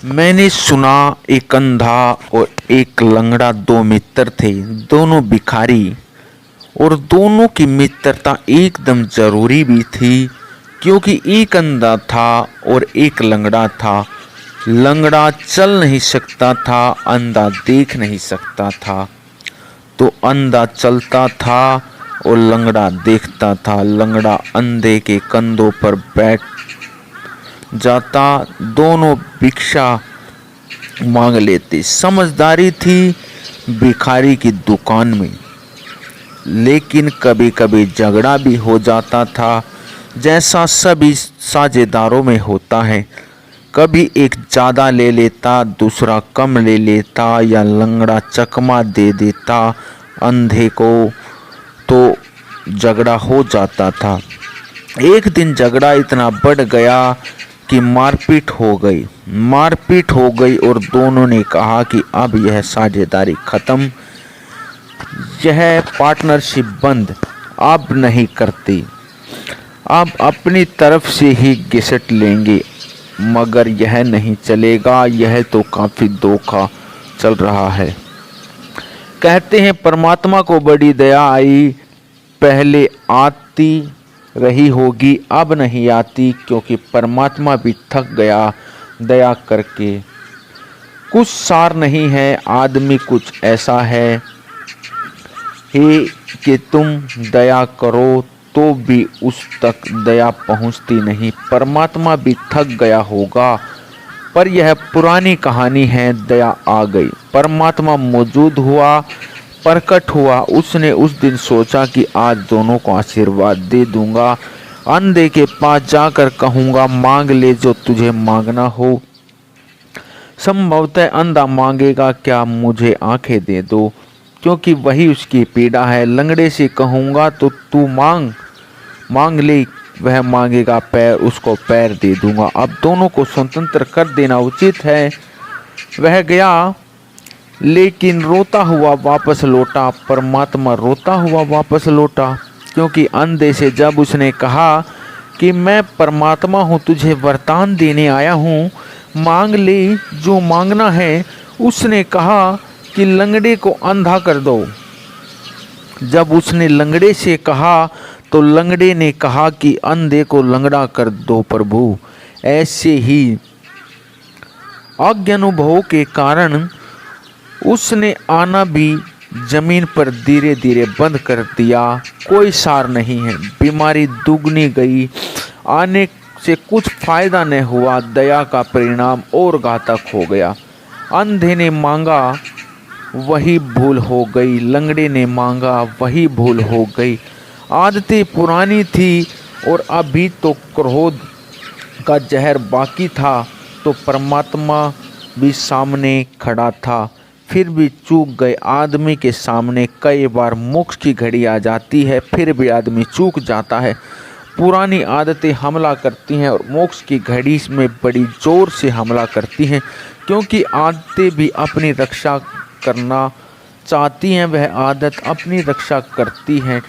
मैंने सुना एक अंधा और एक लंगड़ा दो मित्र थे, दोनों भिखारी। और दोनों की मित्रता एकदम जरूरी भी थी, क्योंकि एक अंधा था और एक लंगड़ा था। लंगड़ा चल नहीं सकता था, अंधा देख नहीं सकता था। तो अंधा चलता था और लंगड़ा देखता था। लंगड़ा अंधे के कंधों पर बैठ जाता, दोनों भिक्षा मांग लेते। समझदारी थी भिखारी की दुकान में, लेकिन कभी कभी झगड़ा भी हो जाता था, जैसा सभी साझेदारों में होता है। कभी एक ज़्यादा ले लेता, दूसरा कम ले लेता, या लंगड़ा चकमा दे देता अंधे को, तो झगड़ा हो जाता था। एक दिन झगड़ा इतना बढ़ गया कि मारपीट हो गई और दोनों ने कहा कि अब यह साझेदारी खत्म, यह पार्टनरशिप बंद, अब नहीं करती, अब अपनी तरफ से ही घिसट लेंगे। मगर यह नहीं चलेगा, यह तो काफी धोखा चल रहा है। कहते हैं परमात्मा को बड़ी दया आई, पहले आती रही होगी, अब नहीं आती, क्योंकि परमात्मा भी थक गया दया करके। कुछ सार नहीं है, आदमी कुछ ऐसा है कि तुम दया करो तो भी उस तक दया पहुंचती नहीं। परमात्मा भी थक गया होगा, पर यह पुरानी कहानी है। दया आ गई, परमात्मा मौजूद हुआ, प्रकट हुआ। उसने उस दिन सोचा कि आज दोनों को आशीर्वाद दे दूंगा। अंधे के पास जाकर कहूंगा, मांग ले जो तुझे मांगना हो। संभवतः अंधा मांगेगा, क्या मुझे आंखें दे दो, क्योंकि वही उसकी पीड़ा है। लंगड़े से कहूंगा तो तू मांग ले, वह मांगेगा पैर, उसको पैर दे दूंगा। अब दोनों को स्वतंत्र कर देना उचित है। वह गया, लेकिन रोता हुआ वापस लौटा। परमात्मा रोता हुआ वापस लौटा, क्योंकि अंधे से जब उसने कहा कि मैं परमात्मा हूँ, तुझे वरदान देने आया हूँ, मांग ले जो मांगना है, उसने कहा कि लंगड़े को अंधा कर दो। जब उसने लंगड़े से कहा तो लंगड़े ने कहा कि अंधे को लंगड़ा कर दो प्रभु। ऐसे ही अज्ञानुभव के कारण उसने आना भी जमीन पर धीरे धीरे बंद कर दिया। कोई सार नहीं है, बीमारी दुगनी गई, आने से कुछ फायदा न हुआ। दया का परिणाम और घातक हो गया। अंधे ने मांगा, वही भूल हो गई। लंगड़े ने मांगा, वही भूल हो गई। आदतें पुरानी थी और अभी तो क्रोध का जहर बाकी था, तो परमात्मा भी सामने खड़ा था, फिर भी चूक गए। आदमी के सामने कई बार मोक्ष की घड़ी आ जाती है, फिर भी आदमी चूक जाता है। पुरानी आदतें हमला करती हैं और मोक्ष की घड़ी में बड़ी जोर से हमला करती हैं, क्योंकि आदतें भी अपनी रक्षा करना चाहती हैं। वह आदत अपनी रक्षा करती हैं,